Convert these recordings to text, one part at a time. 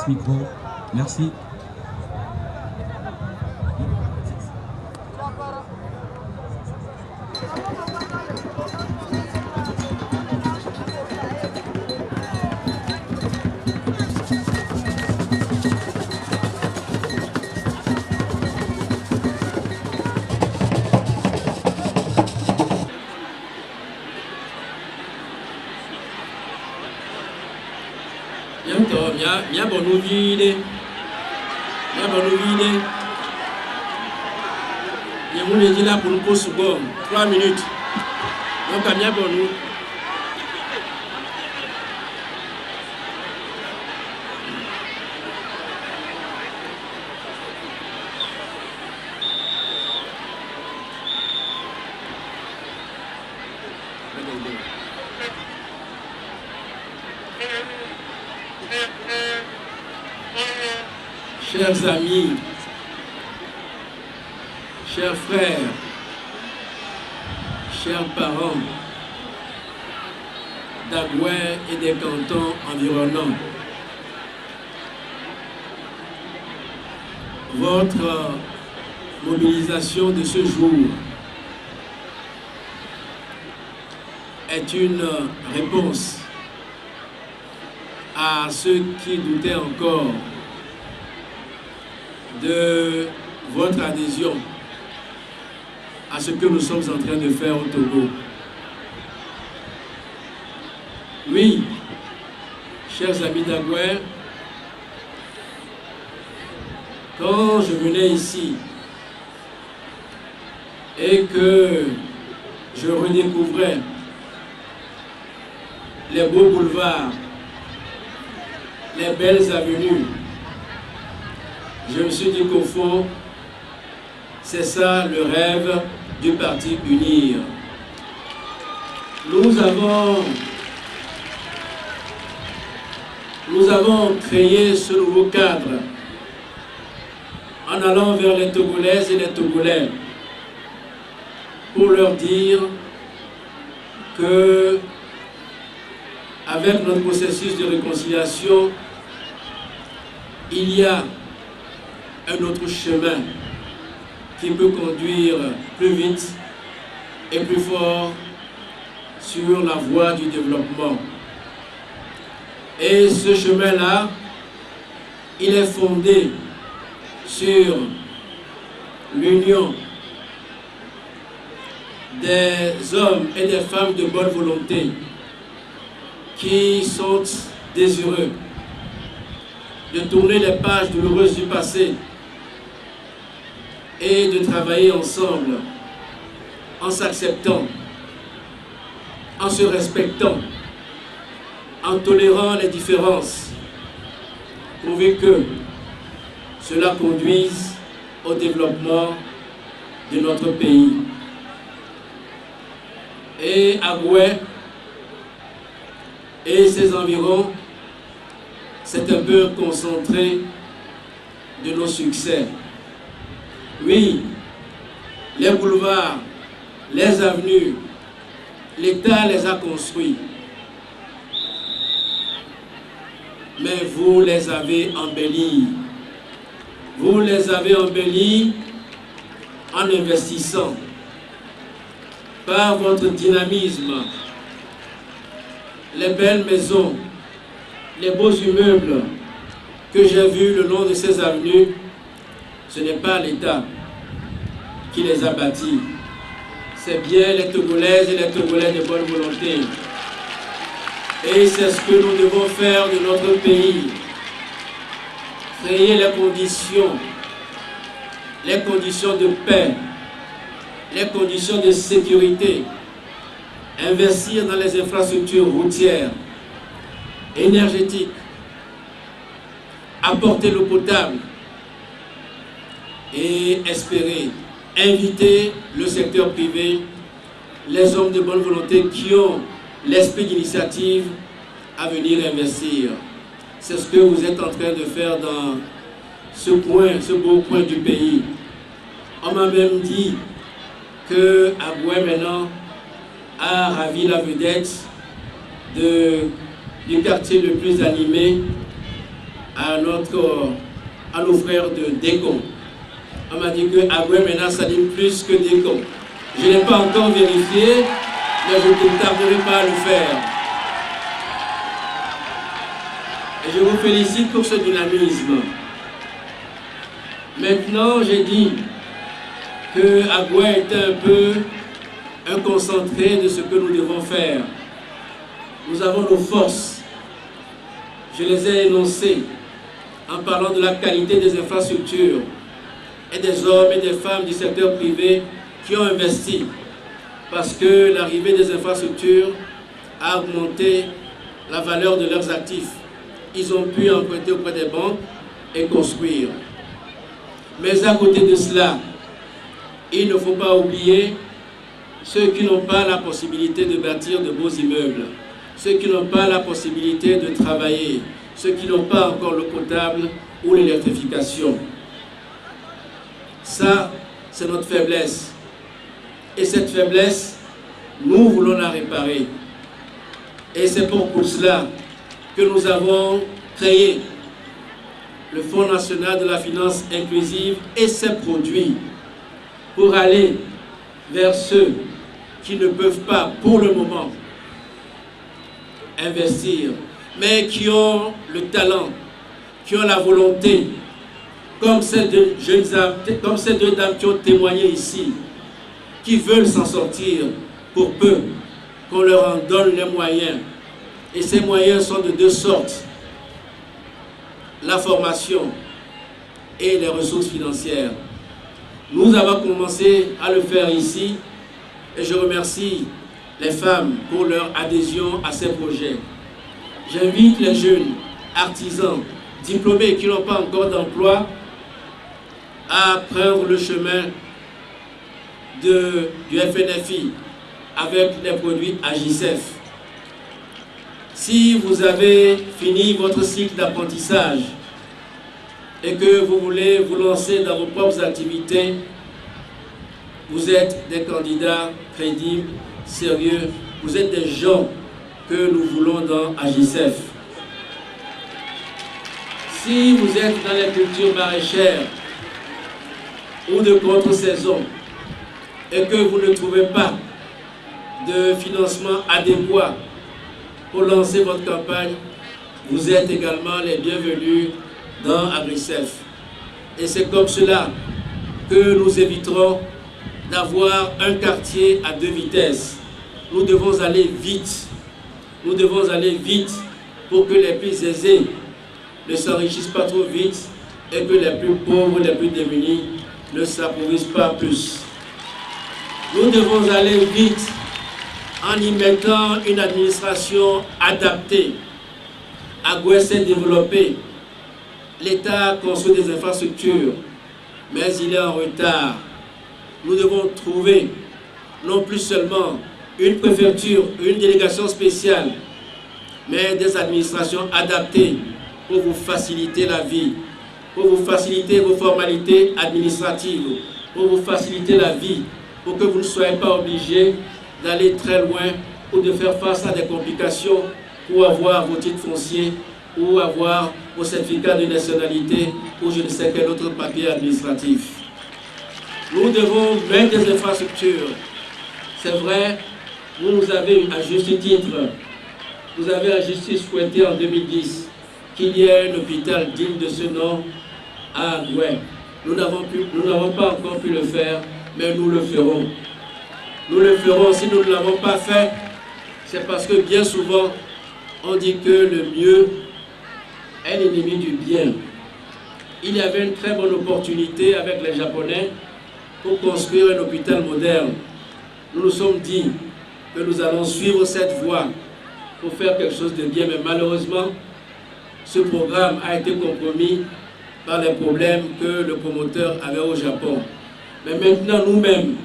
ce micro. Merci. Mia bonne vie, je vous le dis là pour nous poser 3 minutes. Donc à mia bonne. Chers amis, chers frères, chers parents d'Agoué et des cantons environnants, votre mobilisation de ce jour est une réponse à ceux qui doutaient encore de votre adhésion à ce que nous sommes en train de faire au Togo. Oui, chers amis d'Agoué, quand je venais ici et que je redécouvrais les beaux boulevards, les belles avenues, je me suis dit qu'au fond, c'est ça le rêve du parti UNIR. Nous avons créé ce nouveau cadre en allant vers les Togolaises et les Togolais pour leur dire que avec notre processus de réconciliation, il y a un autre chemin qui peut conduire plus vite et plus fort sur la voie du développement. Et ce chemin-là, il est fondé sur l'union des hommes et des femmes de bonne volonté qui sont désireux de tourner les pages douloureuses du passé et de travailler ensemble en s'acceptant, en se respectant, en tolérant les différences, pourvu que cela conduise au développement de notre pays. Et Agoué et ses environs, c'est un peu concentré de nos succès. Oui, les boulevards, les avenues, l'État les a construits. Mais vous les avez embellis. Vous les avez embellis en investissant par votre dynamisme. Les belles maisons, les beaux immeubles que j'ai vus le long de ces avenues, ce n'est pas l'État qui les a bâtis. C'est bien les Togolaises et les Togolais de bonne volonté. Et c'est ce que nous devons faire de notre pays. Créer les conditions de paix, les conditions de sécurité, investir dans les infrastructures routières, énergétiques, apporter l'eau potable et espérer inviter le secteur privé, les hommes de bonne volonté qui ont l'esprit d'initiative à venir investir. C'est ce que vous êtes en train de faire dans ce beau coin du pays. On m'a même dit que Agoué maintenant a ravi la vedette du quartier le plus animé à nos frères de Décon. On m'a dit que Agoué maintenant ça dit plus que Décon. Je n'ai pas encore vérifié, mais je ne tarderai pas à le faire. Et je vous félicite pour ce dynamisme. Maintenant, j'ai dit que Agoué est un peu un concentré de ce que nous devons faire. Nous avons nos forces. Je les ai énoncées en parlant de la qualité des infrastructures et des hommes et des femmes du secteur privé qui ont investi parce que l'arrivée des infrastructures a augmenté la valeur de leurs actifs. Ils ont pu emprunter auprès des banques et construire. Mais à côté de cela, il ne faut pas oublier ceux qui n'ont pas la possibilité de bâtir de beaux immeubles, ceux qui n'ont pas la possibilité de travailler, ceux qui n'ont pas encore l'eau potable ou l'électrification. Ça, c'est notre faiblesse. Et cette faiblesse, nous voulons la réparer. Et c'est pour cela que nous avons créé le Fonds national de la finance inclusive et ses produits pour aller vers ceux qui ne peuvent pas, pour le moment, investir, mais qui ont le talent, qui ont la volonté, comme ces deux dames qui ont témoigné ici, qui veulent s'en sortir pour peu qu'on leur en donne les moyens. Et ces moyens sont de deux sortes: la formation et les ressources financières. Nous avons commencé à le faire ici et je remercie les femmes pour leur adhésion à ces projets. J'invite les jeunes artisans diplômés qui n'ont pas encore d'emploi à prendre le chemin du FNFI avec les produits AGICEF. Si vous avez fini votre cycle d'apprentissage et que vous voulez vous lancer dans vos propres activités, vous êtes des candidats crédibles, sérieux, vous êtes des gens que nous voulons dans AGICEF. Si vous êtes dans les cultures maraîchères ou de contre-saison et que vous ne trouvez pas de financement adéquat pour lancer votre campagne, vous êtes également les bienvenus dans AgriCEF. Et c'est comme cela que nous éviterons d'avoir un quartier à deux vitesses. Nous devons aller vite. Nous devons aller vite pour que les plus aisés ne s'enrichissent pas trop vite et que les plus pauvres, les plus démunis ne s'appauvrissent pas plus. Nous devons aller vite en y mettant une administration adaptée. Agoué s'est développé. L'État construit des infrastructures, mais il est en retard. Nous devons trouver non plus seulement une préfecture, une délégation spéciale, mais des administrations adaptées pour vous faciliter la vie, pour vous faciliter vos formalités administratives, pour vous faciliter la vie, pour que vous ne soyez pas obligés d'aller très loin ou de faire face à des complications pour avoir vos titres fonciers ou avoir vos certificats de nationalité ou je ne sais quel autre papier administratif. Nous devons mettre des infrastructures. C'est vrai, vous avez à juste titre, vous avez à justice souhaité en 2010 qu'il y ait un hôpital digne de ce nom à Agoué. Nous n'avons pas encore pu le faire, mais nous le ferons. Nous le ferons. Si nous ne l'avons pas fait, c'est parce que bien souvent, on dit que le mieux est l'ennemi du bien. Il y avait une très bonne opportunité avec les Japonais pour construire un hôpital moderne. Nous nous sommes dit que nous allons suivre cette voie pour faire quelque chose de bien, mais malheureusement, ce programme a été compromis par les problèmes que le promoteur avait au Japon. Mais maintenant, nous-mêmes,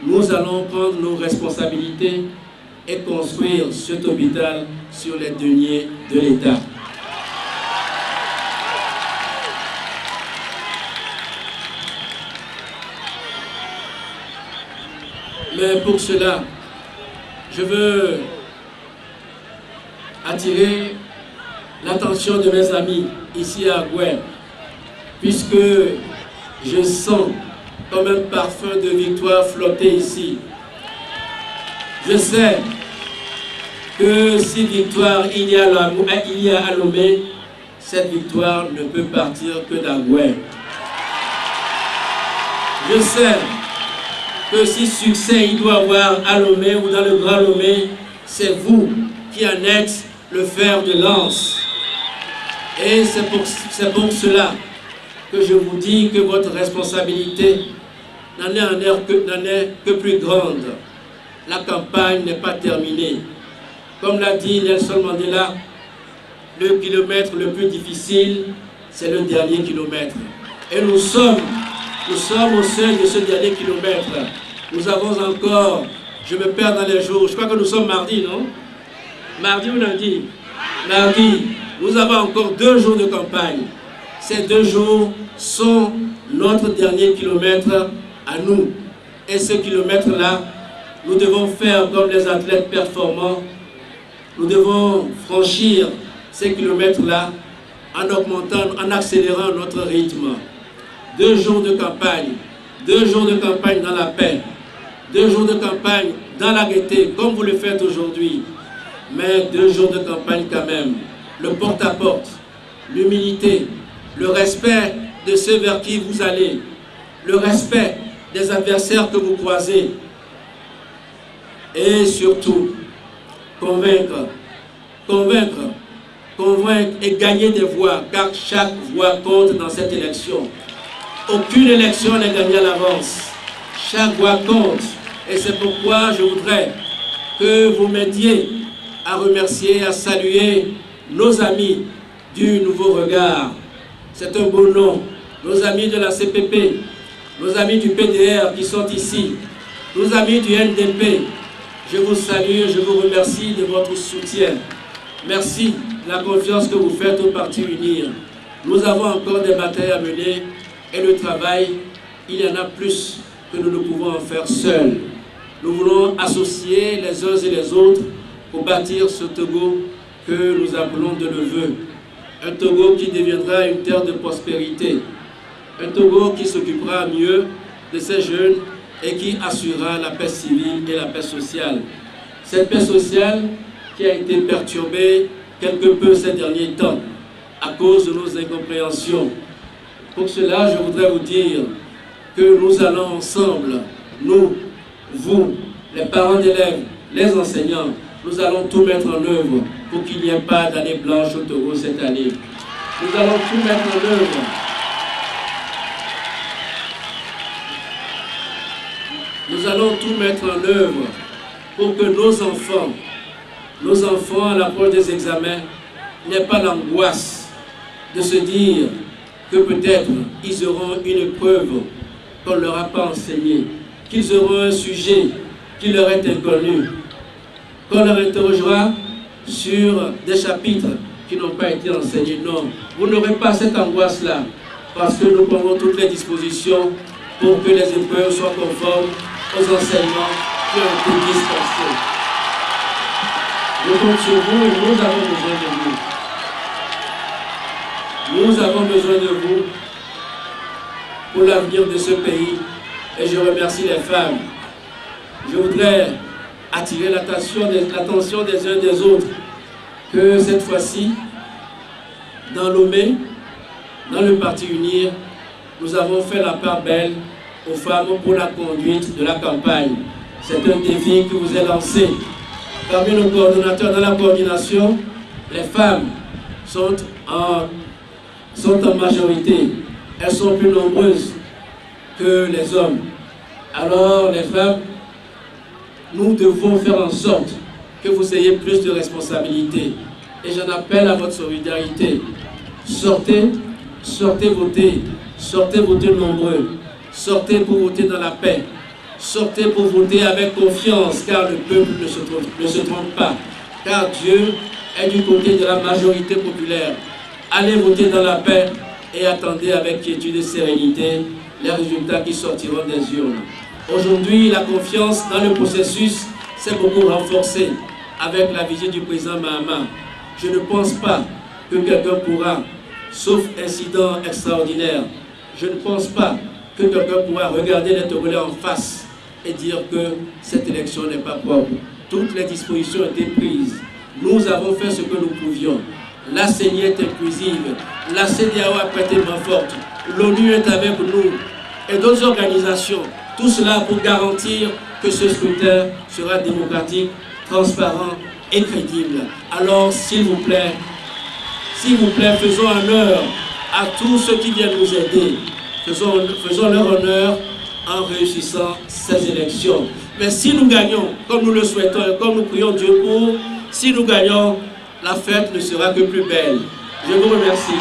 nous allons prendre nos responsabilités et construire cet hôpital sur les deniers de l'État. Mais pour cela, je veux attirer l'attention de mes amis ici à Gouin, puisque je sens comme un parfum de victoire flotter ici. Je sais que si victoire il y a à Lomé, cette victoire ne peut partir que d'Agouin. Je sais que si succès il doit avoir à Lomé ou dans le Grand Lomé, c'est vous qui en êtes le fer de lance. Et c'est pour cela que je vous dis que votre responsabilité n'en est que plus grande. La campagne n'est pas terminée. Comme l'a dit Nelson Mandela, le kilomètre le plus difficile, c'est le dernier kilomètre. Et nous sommes au seuil de ce dernier kilomètre. Nous avons encore, je me perds dans les jours, je crois que nous sommes mardi, non? Mardi ou lundi? Mardi. Nous avons encore 2 jours de campagne. Ces 2 jours sont notre dernier kilomètre à nous. Et ce kilomètre-là, nous devons faire comme les athlètes performants. Nous devons franchir ces kilomètres-là en augmentant, en accélérant notre rythme. 2 jours de campagne. 2 jours de campagne dans la paix. 2 jours de campagne dans la gaieté, comme vous le faites aujourd'hui. Mais 2 jours de campagne quand même. Le porte-à-porte, l'humilité, le respect de ceux vers qui vous allez, le respect des adversaires que vous croisez, et surtout, convaincre et gagner des voix, car chaque voix compte dans cette élection. Aucune élection n'est gagnée à l'avance. Chaque voix compte. Et c'est pourquoi je voudrais que vous m'aidiez à remercier, à saluer nos amis du Nouveau Regard. C'est un beau nom. Nos amis de la CPP, nos amis du PDR qui sont ici, nos amis du NDP. Je vous salue, je vous remercie de votre soutien. Merci de la confiance que vous faites au Parti Unir. Nous avons encore des batailles à mener et le travail, il y en a plus que nous ne pouvons en faire seuls. Nous voulons associer les uns et les autres pour bâtir ce Togo que nous appelons de nos vœux. Un Togo qui deviendra une terre de prospérité. Un Togo qui s'occupera mieux de ses jeunes et qui assurera la paix civile et la paix sociale. Cette paix sociale qui a été perturbée quelque peu ces derniers temps à cause de nos incompréhensions. Pour cela, je voudrais vous dire que nous allons ensemble, nous, vous, les parents d'élèves, les enseignants, nous allons tout mettre en œuvre pour qu'il n'y ait pas d'année blanche au Togo cette année. Nous allons tout mettre en œuvre. Nous allons tout mettre en œuvre pour que nos enfants à l'approche des examens, n'aient pas l'angoisse de se dire que peut-être ils auront une épreuve qu'on ne leur a pas enseignée, qu'ils auront un sujet qui leur est inconnu, qu'on leur interrogera sur des chapitres qui n'ont pas été enseignés. Non, vous n'aurez pas cette angoisse-là, parce que nous prenons toutes les dispositions pour que les épreuves soient conformes aux enseignements qui ont été dispensés. Je compte sur vous et nous avons besoin de vous. Nous avons besoin de vous pour l'avenir de ce pays. Et je remercie les femmes. Je voudrais attirer l'attention des uns des autres que cette fois-ci, dans Lomé, dans le Parti Unir, nous avons fait la part belle aux femmes pour la conduite de la campagne. C'est un défi qui vous est lancé. Parmi nos coordonnateurs dans la coordination, les femmes sont en majorité. Elles sont plus nombreuses que les hommes. Alors les femmes, nous devons faire en sorte que vous ayez plus de responsabilités. Et j'en appelle à votre solidarité. Sortez voter. Sortez voter nombreux. Sortez pour voter dans la paix. Sortez pour voter avec confiance, car le peuple ne se trompe pas. Car Dieu est du côté de la majorité populaire. Allez voter dans la paix et attendez avec quiétude et sérénité les résultats qui sortiront des urnes. Aujourd'hui, la confiance dans le processus s'est beaucoup renforcée avec la visite du président Mahama. Je ne pense pas que quelqu'un pourra, sauf incident extraordinaire, je ne pense pas que quelqu'un pourra regarder les Togolais en face et dire que cette élection n'est pas propre. Toutes les dispositions ont été prises. Nous avons fait ce que nous pouvions. La CENI est inclusive. La CEDEAO a prêté main forte. L'ONU est avec nous. Et d'autres organisations. Tout cela pour garantir que ce scrutin sera démocratique, transparent et crédible. Alors, s'il vous plaît, faisons honneur à tous ceux qui viennent nous aider. Faisons leur honneur en réussissant ces élections. Mais si nous gagnons, comme nous le souhaitons et comme nous prions Dieu pour, si nous gagnons, la fête ne sera que plus belle. Je vous remercie.